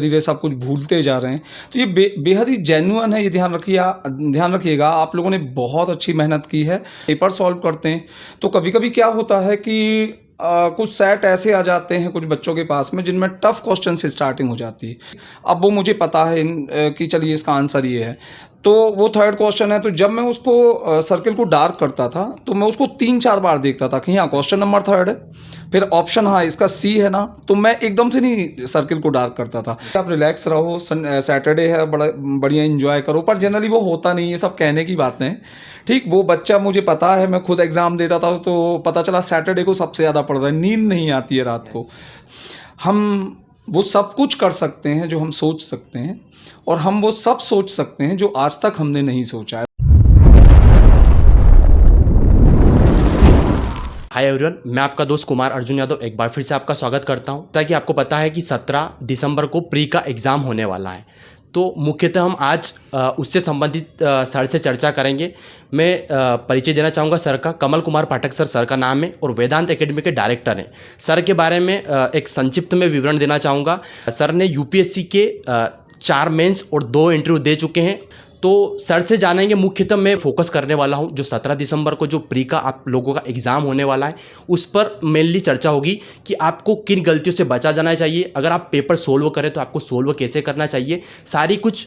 धीरे सब कुछ भूलते जा रहे हैं। तो ये बेहद ही जेन्युइन है, ये ध्यान रखिएगा। आप लोगों ने बहुत अच्छी मेहनत की है। पेपर सॉल्व करते हैं तो कभी कभी क्या होता है कि कुछ सेट ऐसे आ जाते हैं कुछ बच्चों के पास में जिनमें टफ क्वेश्चन से स्टार्टिंग हो जाती है। अब वो मुझे पता है कि चलिए इसका आंसर ये है, तो वो थर्ड क्वेश्चन है। तो जब मैं उसको सर्किल को डार्क करता था तो मैं उसको 3-4 बार देखता था कि हाँ क्वेश्चन नंबर थर्ड है, फिर ऑप्शन हाँ इसका सी है ना, तो मैं एकदम से नहीं सर्किल को डार्क करता था। आप रिलैक्स रहो, सैटरडे है, बड़ा बढ़िया एंजॉय करो, पर जनरली वो होता नहीं, ये सब कहने की बातें हैं। ठीक, वो बच्चा मुझे पता है, मैं खुद एग्जाम देता था तो पता चला सैटरडे को सबसे ज़्यादा पढ़ रहा है, नींद नहीं आती है रात को। हम वो सब कुछ कर सकते हैं जो हम सोच सकते हैं, और हम वो सब सोच सकते हैं जो आज तक हमने नहीं सोचा है। हाय एवरीवन, मैं आपका दोस्त कुमार अर्जुन यादव एक बार फिर से आपका स्वागत करता हूं। ताकि आपको पता है कि 17 दिसंबर को प्री का एग्ज़ाम होने वाला है, तो मुख्यतः हम आज उससे संबंधित सर से चर्चा करेंगे। मैं परिचय देना चाहूँगा सर का। कमल कुमार पाठक सर का नाम है और वेदांत एकेडमी के डायरेक्टर हैं। सर के बारे में एक संक्षिप्त में विवरण देना चाहूँगा। सर ने यूपीएससी के 4 मेंस और 2 इंटरव्यू दे चुके हैं। तो सर से जानेंगे, मुख्यतः मैं फोकस करने वाला हूं जो 17 दिसंबर को जो प्री का आप लोगों का एग्ज़ाम होने वाला है उस पर मेनली चर्चा होगी कि आपको किन गलतियों से बचा जाना चाहिए। अगर आप पेपर सोल्व करें तो आपको सोल्व कैसे करना चाहिए, सारी कुछ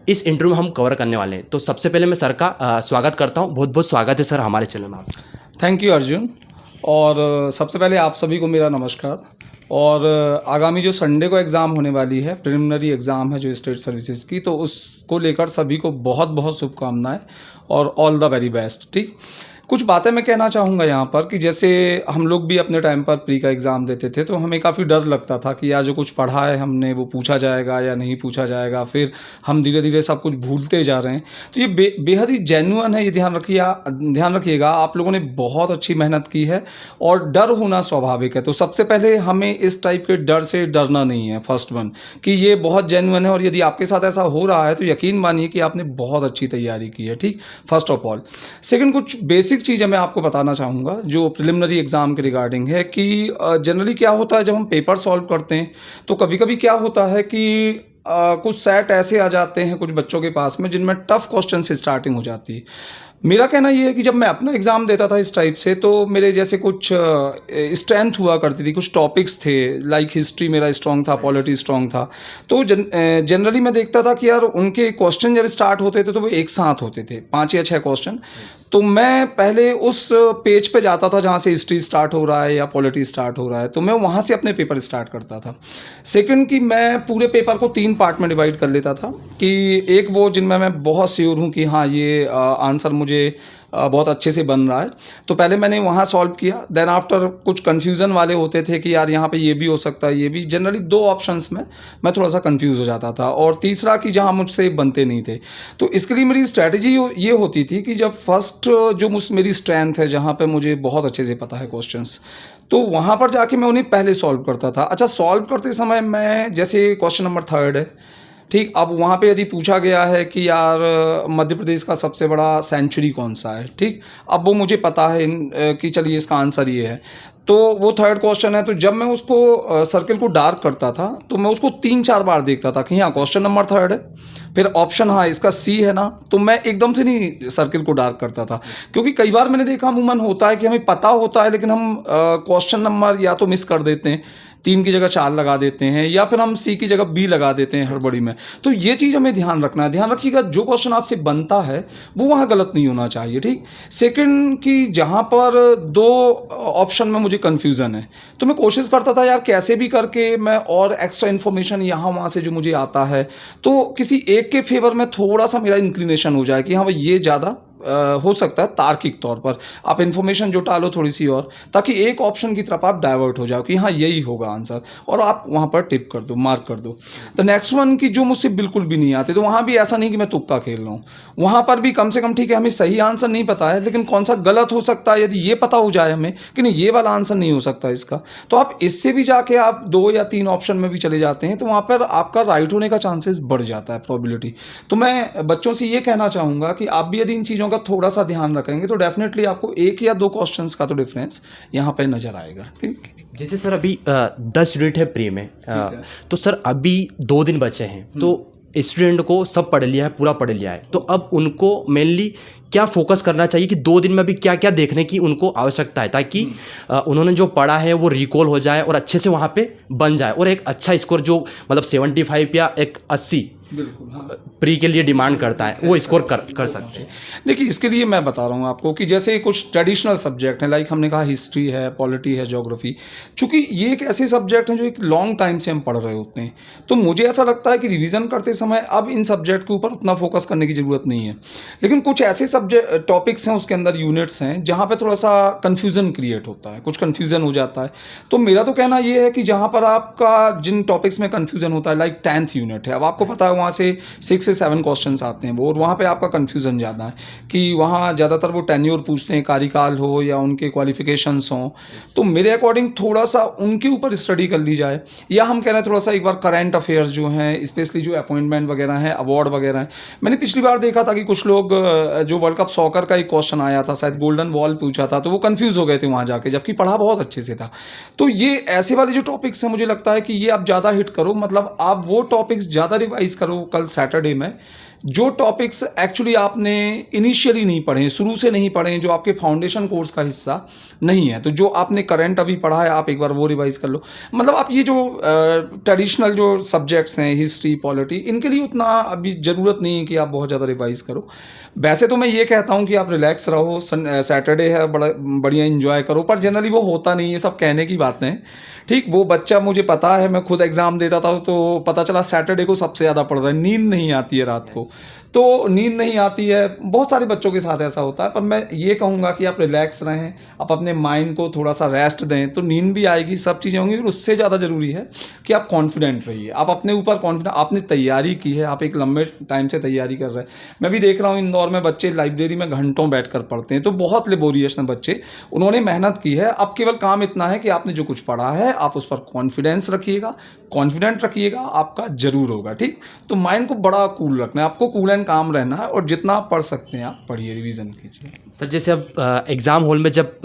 इस इंटरव्यू में हम कवर करने वाले हैं। तो सबसे पहले मैं सर का स्वागत करता हूँ। बहुत बहुत स्वागत है सर हमारे चैनल में आपका। Thank you Arjun. और सबसे पहले आप सभी को मेरा नमस्कार। और आगामी जो संडे को एग्ज़ाम होने वाली है, प्रिलिमिनरी एग्ज़ाम है जो स्टेट सर्विसेज की, तो उसको लेकर सभी को बहुत बहुत शुभकामनाएं और ऑल द वेरी बेस्ट। ठीक, कुछ बातें मैं कहना चाहूँगा यहाँ पर कि जैसे हम लोग भी अपने टाइम पर प्री का एग्ज़ाम देते थे तो हमें काफ़ी डर लगता था कि यार जो कुछ पढ़ा है हमने वो पूछा जाएगा या नहीं पूछा जाएगा, फिर हम धीरे धीरे सब कुछ भूलते जा रहे हैं। तो ये बेहद ही जेन्युइन है, ये ध्यान रखिएगा। आप लोगों ने बहुत अच्छी मेहनत की है और डर होना स्वाभाविक है। तो सबसे पहले हमें इस टाइप के डर से डरना नहीं है, फर्स्ट वन, कि ये बहुत जेन्युइन है और यदि आपके साथ ऐसा हो रहा है तो यकीन मानिए कि आपने बहुत अच्छी तैयारी की है। ठीक, फर्स्ट ऑफ ऑल। सेकेंड, कुछ बेसिक चीज़ मैं आपको बताना चाहूँगा जो प्रिलिमिनरी एग्ज़ाम के रिगार्डिंग है कि जनरली क्या होता है जब हम पेपर सॉल्व करते हैं तो कभी कभी क्या होता है कि कुछ सेट ऐसे आ जाते हैं कुछ बच्चों के पास में जिनमें टफ क्वेश्चन से स्टार्टिंग हो जाती है। मेरा कहना ये है कि जब मैं अपना एग्ज़ाम देता था इस टाइप से तो मेरे जैसे कुछ स्ट्रेंथ हुआ करती थी, कुछ टॉपिक्स थे, लाइक हिस्ट्री मेरा स्ट्रॉन्ग था, पॉलिटी स्ट्रॉन्ग था। तो जनरली मैं देखता था कि यार उनके क्वेश्चन जब स्टार्ट होते थे तो वो एक साथ होते थे, 5 या 6 क्वेश्चन। तो मैं पहले उस पेज पे जाता था जहाँ से हिस्ट्री स्टार्ट हो रहा है या पॉलिटी स्टार्ट हो रहा है, तो मैं वहाँ से अपने पेपर स्टार्ट करता था। सेकंड, कि मैं पूरे पेपर को 3 पार्ट में डिवाइड कर लेता था कि एक वो जिनमें मैं बहुत श्योर हूँ कि हाँ ये आंसर मुझे बहुत अच्छे से बन रहा है, तो पहले मैंने वहाँ सॉल्व किया। देन आफ्टर कुछ कन्फ्यूज़न वाले होते थे कि यार यहाँ पे ये भी हो सकता है, ये भी, जनरली 2 ऑप्शंस में मैं थोड़ा सा कंफ्यूज हो जाता था। और तीसरा कि जहाँ मुझसे बनते नहीं थे, तो इसके लिए मेरी स्ट्रैटेजी ये होती थी कि जब फर्स्ट जो मेरी स्ट्रेंथ है, जहाँ पे मुझे बहुत अच्छे से पता है क्वेश्चंस, तो वहाँ पर जाके मैं उन्हें पहले सॉल्व करता था। अच्छा, सॉल्व करते समय मैं जैसे क्वेश्चन नंबर थर्ड है, ठीक, अब वहाँ पे यदि पूछा गया है कि यार मध्य प्रदेश का सबसे बड़ा सेंचुरी कौन सा है, ठीक, अब वो मुझे पता है कि चलिए इसका आंसर ये है, तो वो थर्ड क्वेश्चन है। तो जब मैं उसको सर्किल को डार्क करता था तो मैं उसको 3-4 बार देखता था कि हाँ क्वेश्चन नंबर थर्ड है, फिर ऑप्शन हाँ इसका सी है ना, तो मैं एकदम से नहीं सर्किल को डार्क करता था। क्योंकि कई बार मैंने देखा अमूमन होता है कि हमें पता होता है लेकिन हम क्वेश्चन नंबर या तो मिस कर देते हैं, 3 की जगह 4 लगा देते हैं, या फिर हम सी की जगह बी लगा देते हैं हड़बड़ी में। तो ये चीज़ हमें ध्यान रखना है। ध्यान रखिएगा जो क्वेश्चन आपसे बनता है वो वहाँ गलत नहीं होना चाहिए। ठीक, सेकंड, कि जहाँ पर 2 ऑप्शन में मुझे कन्फ्यूज़न है तो मैं कोशिश करता था यार कैसे भी करके मैं और एक्स्ट्रा इन्फॉर्मेशन यहाँ वहाँ से जो मुझे आता है तो किसी एक के फेवर में थोड़ा सा मेरा इंक्लिनेशन हो जाए कि हाँ भाई ये ज़्यादा हो सकता है तार्किक तौर पर आप इन्फॉर्मेशन जुटा लो थोड़ी सी और, ताकि एक ऑप्शन की तरफ आप डाइवर्ट हो जाओ कि हाँ यही होगा आंसर, और आप वहाँ पर टिक कर दो, मार्क कर दो। तो नेक्स्ट वन, कि जो मुझसे बिल्कुल भी नहीं आते, तो वहाँ भी ऐसा नहीं कि मैं तुक्का खेल रहा हूँ, वहाँ पर भी कम से कम ठीक है हमें सही आंसर नहीं पता है लेकिन कौन सा गलत हो सकता है, यदि ये पता हो जाए हमें कि नहीं ये वाला आंसर नहीं हो सकता इसका, तो आप इससे भी जाके आप 2 या 3 ऑप्शन में भी चले जाते हैं, तो वहाँ पर आपका राइट होने का चांसेस बढ़ जाता है, प्रोबेबिलिटी। तो मैं बच्चों से ये कहना चाहूँगा कि आप भी यदि इन चीज़ों अगर थोड़ा सा ध्यान रखेंगे तो डेफिनेटली आपको 1 या 2 क्वेश्चंस का तो डिफरेंस यहाँ पे नज़र आएगा। ठीक, जैसे सर अभी 10 यूनिट है प्री में, तो सर अभी 2 दिन बचे हैं, तो स्टूडेंट को सब पढ़ लिया है, पूरा पढ़ लिया है, तो अब उनको मेनली क्या फोकस करना चाहिए कि 2 दिन में अभी क्या क्या देखने की उनको आवश्यकता है, ताकि उन्होंने जो पढ़ा है वो रिकॉल हो जाए और अच्छे से वहाँ पे बन जाए और एक अच्छा स्कोर जो मतलब 75 या एक 80 बिल्कुल, हाँ। प्री के लिए डिमांड करता है वो स्कोर कर सकते हैं। देखिए, इसके लिए मैं बता रहा हूँ आपको कि जैसे कुछ ट्रेडिशनल सब्जेक्ट हैं, लाइक हमने कहा हिस्ट्री है, पॉलिटी है, ज्योग्राफी, चूँकि ये एक ऐसे सब्जेक्ट हैं जो एक लॉन्ग टाइम से हम पढ़ रहे होते हैं, तो मुझे ऐसा लगता है कि रिवीजन करते समय अब इन सब्जेक्ट के ऊपर उतना फोकस करने की ज़रूरत नहीं है। लेकिन कुछ ऐसे सब्जेक्ट टॉपिक्स हैं, उसके अंदर यूनिट्स हैं जहाँ पर थोड़ा सा कन्फ्यूज़न क्रिएट होता है, कुछ कन्फ्यूज़न हो जाता है। तो मेरा तो कहना ये है कि जहाँ पर आपका जिन टॉपिक्स में कन्फ्यूज़न होता है, लाइक 10th यूनिट है, अब आपको पता है वहाँ से 6 से 7 क्वेश्चंस आते हैं वो, और वहाँ पे आपका कन्फ्यूज़न ज़्यादा है कि वहाँ ज़्यादातर वो टेन्योर पूछते हैं, कार्यकाल हो या उनके क्वालिफिकेशंस हों। तो मेरे अकॉर्डिंग थोड़ा सा उनके ऊपर स्टडी कर ली जाए, या हम कह रहे हैं थोड़ा सा एक बार करंट अफेयर्स जो हैं, स्पेशली जो अपॉइंटमेंट वगैरह हैं, अवार्ड वगैरह हैं। मैंने पिछली बार देखा था कि कुछ लोग जो वर्ल्ड कप सॉकर का एक क्वेश्चन आया था, शायद गोल्डन बॉल पूछा था, तो वो कन्फ्यूज़ हो गए थे वहाँ जाके, जबकि पढ़ा बहुत अच्छे से था। तो ये ऐसे वाले जो टॉपिक्स हैं, मुझे लगता है कि ये आप ज़्यादा हिट करो, मतलब आप वो टॉपिक्स ज़्यादा रिवाइज करो कल सैटरडे में जो टॉपिक्स एक्चुअली आपने इनिशियली नहीं पढ़े, शुरू से नहीं पढ़े, जो आपके फाउंडेशन कोर्स का हिस्सा नहीं है। तो जो आपने करंट अभी पढ़ा है आप एक बार वो रिवाइज कर लो। मतलब आप ये जो ट्रेडिशनल जो सब्जेक्ट्स हैं, हिस्ट्री, पॉलिटी, इनके लिए उतना अभी ज़रूरत नहीं है कि आप बहुत ज़्यादा रिवाइज करो। वैसे तो मैं ये कहता हूँ कि आप रिलैक्स रहो, सैटरडे है, बढ़िया इन्जॉय करो, पर जनरली वो होता नहीं है, सब कहने की बातें हैं। ठीक, वो बच्चा, मुझे पता है, मैं खुद एग्ज़ाम देता था तो पता चला सैटरडे को सबसे ज़्यादा पढ़ रहा है, नींद नहीं आती है रात को, तो नींद नहीं आती है, बहुत सारे बच्चों के साथ ऐसा होता है। पर मैं ये कहूँगा कि आप रिलैक्स रहें, आप अपने माइंड को थोड़ा सा रेस्ट दें, तो नींद भी आएगी, सब चीज़ें होंगी। और उससे ज़्यादा ज़रूरी है कि आप कॉन्फिडेंट रहिए, आप अपने ऊपर कॉन्फिडेंट, आपने तैयारी की है, आप एक लंबे टाइम से तैयारी कर रहे हैं। मैं भी देख रहा हूँ इंदौर में बच्चे लाइब्रेरी में घंटों बैठ कर पढ़ते हैं, तो बहुत लेबोरियस हैं बच्चे, उन्होंने मेहनत की है। अब केवल काम इतना है कि आपने जो कुछ पढ़ा है आप उस पर कॉन्फिडेंस रखिएगा, कॉन्फिडेंट रखिएगा, आपका जरूर होगा। ठीक, तो माइंड को बड़ा कूल रखना है, आपको कूल एंड काम रहना है, और जितना आप पढ़ सकते हैं आप पढ़िए, रिवीजन कीजिए। सर जैसे अब एग्ज़ाम हॉल में जब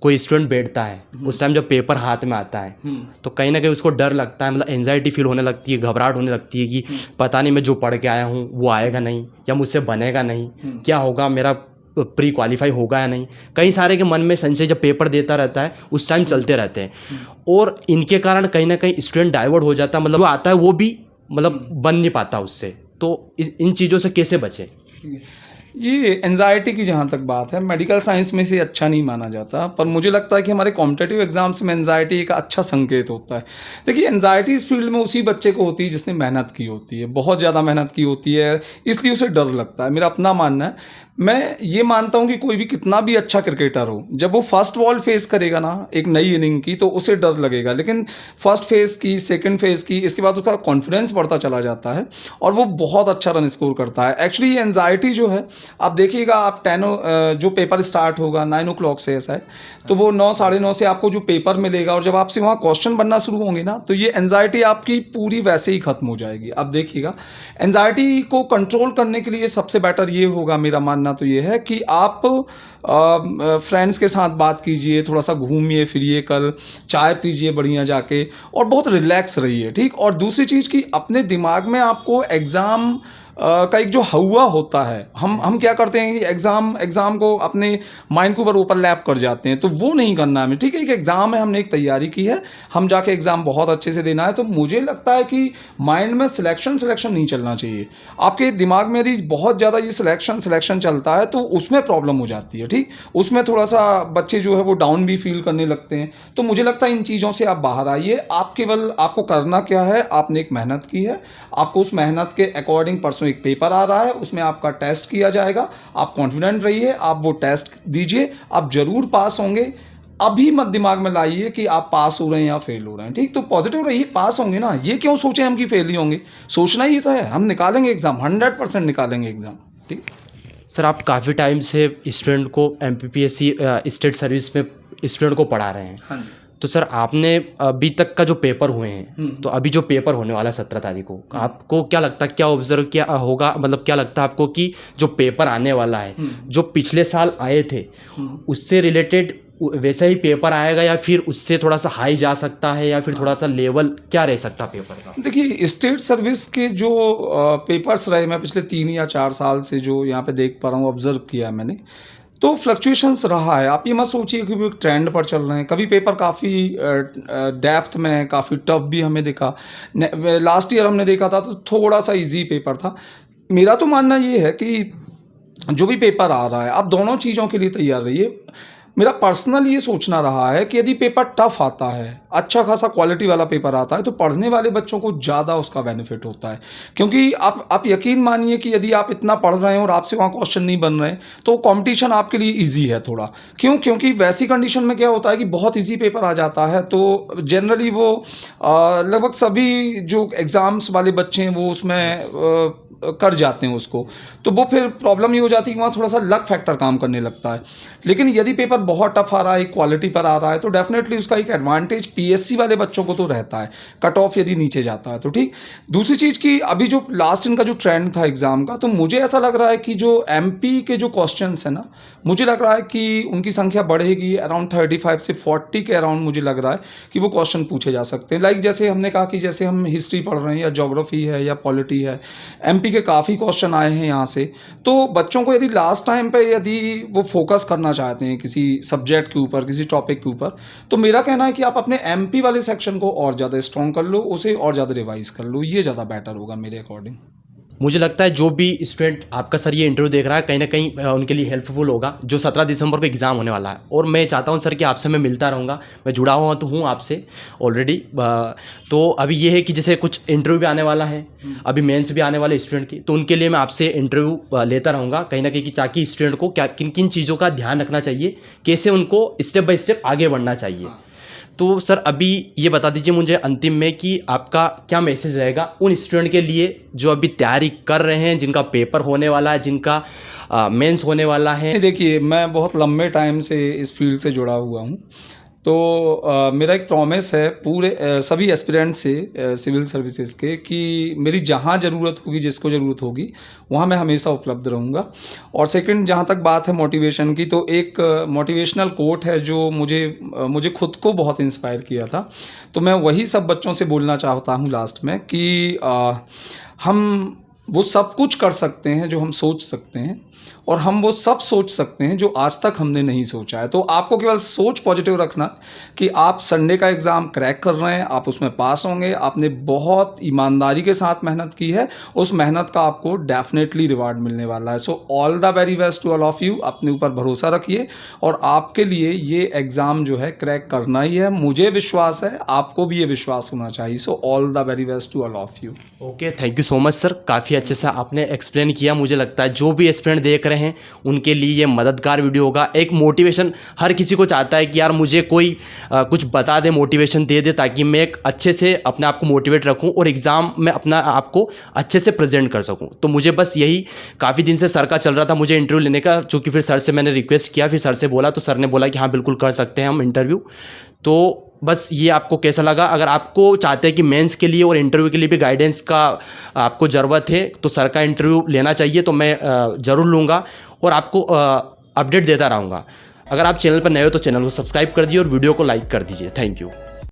कोई स्टूडेंट बैठता है, उस टाइम जब पेपर हाथ में आता है तो कहीं ना कहीं उसको डर लगता है, मतलब एंजाइटी फील होने लगती है, घबराहट होने लगती है कि पता नहीं मैं जो पढ़ के आया हूँ वो आएगा नहीं, या मुझसे बनेगा नहीं, क्या होगा, मेरा प्री क्वालिफाई होगा या नहीं। कई सारे के मन में संशय जब पेपर देता रहता है उस टाइम चलते रहते हैं, और इनके कारण कहीं ना कहीं स्टूडेंट डाइवर्ट हो जाता है, मतलब जो आता है वो भी मतलब बन नहीं पाता उससे। तो इन चीज़ों से कैसे बचे? ये एंजाइटी की जहाँ तक बात है, मेडिकल साइंस में से अच्छा नहीं माना जाता, पर मुझे लगता है कि हमारे कॉम्पिटिटिव एग्जाम्स में एंजाइटी एक अच्छा संकेत होता है। देखिए, एंजाइटी इस फील्ड में उसी बच्चे को होती है जिसने मेहनत की होती है, बहुत ज़्यादा मेहनत की होती है, इसलिए उसे डर लगता है। मेरा अपना मानना है, मैं ये मानता हूँ कि कोई भी कितना भी अच्छा क्रिकेटर हो, जब वो फर्स्ट बॉल फेस करेगा ना एक नई इनिंग की, तो उसे डर लगेगा, लेकिन फर्स्ट फेज की, सेकंड फेज की, इसके बाद उसका कॉन्फिडेंस बढ़ता चला जाता है और वो बहुत अच्छा रन स्कोर करता है। एक्चुअली ये एंजाइटी जो है, आप देखिएगा, आप 10 जो पेपर स्टार्ट होगा 9 o'clock से ऐसा है, तो वो 9, 9:30 से आपको जो पेपर मिलेगा, और जब आपसे वहाँ क्वेश्चन बनना शुरू होंगे ना, तो ये एंजाइटी आपकी पूरी वैसे ही खत्म हो जाएगी। अब देखिएगा, एंजाइटी को कंट्रोल करने के लिए सबसे बेटर ये होगा, मेरा मानना तो ये है कि आप फ्रेंड्स के साथ बात कीजिए, थोड़ा सा घूमिए फिरिए, कल चाय पीजिए बढ़िया जाके, और बहुत रिलैक्स रहिए। ठीक, और दूसरी चीज़ कि अपने दिमाग में आपको एग्ज़ाम का एक जो हवा होता है, हम क्या करते हैं कि एग्ज़ाम को अपने माइंड के ऊपर ओवरलैप कर जाते हैं, तो वो नहीं करना है हमें। ठीक है, एक एग्ज़ाम है, हमने एक तैयारी की है, हम जाके एग्ज़ाम बहुत अच्छे से देना है। तो मुझे लगता है कि माइंड में सिलेक्शन नहीं चलना चाहिए। आपके दिमाग में यदि बहुत ज़्यादा ये सिलेक्शन चलता है तो उसमें प्रॉब्लम हो जाती है। ठीक, उसमें थोड़ा सा बच्चे जो है वो डाउन भी फील करने लगते हैं। तो मुझे लगता है इन चीज़ों से आप बाहर आइए। आपको करना क्या है, आपने एक मेहनत की है, आपको उस मेहनत के अकॉर्डिंग एक पेपर आ रहा है, उसमें आपका टेस्ट किया जाएगा, आप कॉन्फिडेंट रहिए, आप वो टेस्ट दीजिए, आप जरूर पास होंगे। अभी मत दिमाग में लाइए कि आप पास हो रहे हैं या फेल हो रहे हैं। ठीक, तो पॉजिटिव रहिए, पास होंगे ना, ये क्यों सोचें हम कि फेल ही होंगे, सोचना ही तो है, हम निकालेंगे एग्जाम, 100% निकालेंगे एग्जाम। ठीक सर, आप काफ़ी टाइम से स्टूडेंट को MPPSC स्टेट सर्विस में स्टूडेंट को पढ़ा रहे हैं। हाँ, तो सर आपने अभी तक का जो पेपर हुए हैं, तो अभी जो पेपर होने वाला है 17 तारीख को, आपको क्या लगता है, क्या ऑब्जर्व किया होगा, मतलब क्या लगता है आपको कि जो पेपर आने वाला है, जो पिछले साल आए थे उससे रिलेटेड वैसा ही पेपर आएगा, या फिर उससे थोड़ा सा हाई जा सकता है, या फिर थोड़ा सा लेवल क्या रह सकता है पेपर का? देखिए, स्टेट सर्विस के जो पेपर्स रहे, मैं पिछले 3 या 4 साल से जो यहाँ पे देख पा रहा हूँ, ऑब्जर्व किया है मैंने, तो फ्लक्चुएशंस रहा है। आप ये मत सोचिए कि वो एक ट्रेंड पर चल रहे हैं। कभी पेपर काफ़ी डेप्थ में, काफ़ी टफ भी हमें दिखा। लास्ट ईयर हमने देखा था तो थोड़ा सा इजी पेपर था। मेरा तो मानना ये है कि जो भी पेपर आ रहा है, आप दोनों चीज़ों के लिए तैयार रहिए। मेरा पर्सनल ये सोचना रहा है कि यदि पेपर टफ आता है, अच्छा खासा क्वालिटी वाला पेपर आता है, तो पढ़ने वाले बच्चों को ज़्यादा उसका बेनिफिट होता है। क्योंकि आप यकीन मानिए कि यदि आप इतना पढ़ रहे हैं और आपसे वहाँ क्वेश्चन नहीं बन रहे हैं, तो कंपटीशन आपके लिए इजी है थोड़ा। क्योंकि वैसी कंडीशन में क्या होता है कि बहुत इजी पेपर आ जाता है, तो जनरली वो लगभग सभी जो एग्ज़ाम्स वाले बच्चे हैं वो उसमें कर जाते हैं उसको, तो वो फिर प्रॉब्लम ये हो जाती है कि वहाँ थोड़ा सा लक फैक्टर काम करने लगता है। लेकिन यदि पेपर बहुत टफ आ रहा है, क्वालिटी पर आ रहा है, तो डेफिनेटली उसका एक एडवांटेज पीएससी वाले बच्चों को तो रहता है, कट ऑफ यदि नीचे जाता है तो ठीक। दूसरी चीज़ की अभी जो लास्ट इनका जो ट्रेंड था एग्ज़ाम का, तो मुझे ऐसा लग रहा है कि जो एमपी के जो क्वेश्चन है ना, मुझे लग रहा है कि उनकी संख्या बढ़ेगी अराउंड 35 से 40 के अराउंड। मुझे लग रहा है कि वो क्वेश्चन पूछे जा सकते हैं। लाइक जैसे हमने कहा कि जैसे हम हिस्ट्री पढ़ रहे हैं या ज्योग्राफी है या पॉलिटी है, एमपी के काफ़ी क्वेश्चन आए हैं यहाँ से। तो बच्चों को यदि लास्ट टाइम पे यदि वो फोकस करना चाहते हैं किसी सब्जेक्ट के ऊपर, किसी टॉपिक के ऊपर, तो मेरा कहना है कि आप अपने एमपी वाले सेक्शन को और ज़्यादा स्ट्रॉन्ग कर लो, उसे और ज़्यादा रिवाइज कर लो, ये ज़्यादा बेटर होगा मेरे अकॉर्डिंग। मुझे लगता है जो भी स्टूडेंट आपका सर ये इंटरव्यू देख रहा है, कहीं ना कहीं उनके लिए हेल्पफुल होगा, जो 17 दिसंबर को एग्ज़ाम होने वाला है। और मैं चाहता हूं सर कि आपसे मैं मिलता रहूँगा, मैं जुड़ा हुआ तो हूँ आपसे ऑलरेडी। तो अभी ये है कि जैसे कुछ इंटरव्यू भी आने वाला है, अभी मेंस भी आने वाले स्टूडेंट की, तो उनके लिए मैं आपसे इंटरव्यू लेता रहूँगा कहीं ना कहीं, ताकि स्टूडेंट को क्या किन किन चीज़ों का ध्यान रखना चाहिए, कैसे उनको स्टेप बाय स्टेप आगे बढ़ना चाहिए। तो सर अभी ये बता दीजिए मुझे अंतिम में कि आपका क्या मैसेज रहेगा उन स्टूडेंट के लिए जो अभी तैयारी कर रहे हैं, जिनका पेपर होने वाला है, जिनका मेंस होने वाला है। देखिए, मैं बहुत लंबे टाइम से इस फील्ड से जुड़ा हुआ हूँ, तो मेरा एक प्रॉमिस है पूरे सभी एस्पिरेंट से सिविल सर्विसेज के, कि मेरी जहाँ ज़रूरत होगी, जिसको ज़रूरत होगी, वहाँ मैं हमेशा उपलब्ध रहूँगा। और सेकंड, जहाँ तक बात है मोटिवेशन की, तो एक मोटिवेशनल कोट है जो मुझे खुद को बहुत इंस्पायर किया था, तो मैं वही सब बच्चों से बोलना चाहता हूँ लास्ट में कि हम वो सब कुछ कर सकते हैं जो हम सोच सकते हैं, और हम वो सब सोच सकते हैं जो आज तक हमने नहीं सोचा है। तो आपको केवल सोच पॉजिटिव रखना कि आप संडे का एग्ज़ाम क्रैक कर रहे हैं, आप उसमें पास होंगे। आपने बहुत ईमानदारी के साथ मेहनत की है, उस मेहनत का आपको डेफिनेटली रिवार्ड मिलने वाला है। So all the very best to all of you. अपने ऊपर भरोसा रखिए, और आपके लिए ये एग्ज़ाम जो है क्रैक करना ही है। मुझे विश्वास है, आपको भी ये विश्वास होना चाहिए। So all the very best to all of you. Okay, thank you so much sir, काफ़ी अच्छे से आपने एक्सप्लेन किया। मुझे लगता है जो भी स्टूडेंट देख रहे हैं उनके लिए ये मददगार वीडियो होगा। एक मोटिवेशन हर किसी को चाहता है कि यार मुझे कोई कुछ बता दे, मोटिवेशन दे दे, ताकि मैं एक अच्छे से अपने आप को मोटिवेट रखूं और एग्ज़ाम में अपना आप को अच्छे से प्रेजेंट कर सकूं। तो मुझे बस यही, काफ़ी दिन से सर का चल रहा था मुझे इंटरव्यू लेने का, चूँकि फिर सर से मैंने रिक्वेस्ट किया, फिर सर से बोला, तो सर ने बोला कि हाँ बिल्कुल कर सकते हैं हम इंटरव्यू। तो बस ये आपको कैसा लगा? अगर आपको चाहते हैं कि मेंस के लिए और इंटरव्यू के लिए भी गाइडेंस का आपको ज़रूरत है, तो सर का इंटरव्यू लेना चाहिए, तो मैं ज़रूर लूँगा और आपको अपडेट देता रहूँगा। अगर आप चैनल पर नए हो तो चैनल को सब्सक्राइब कर दीजिए और वीडियो को लाइक कर दीजिए। Thank you.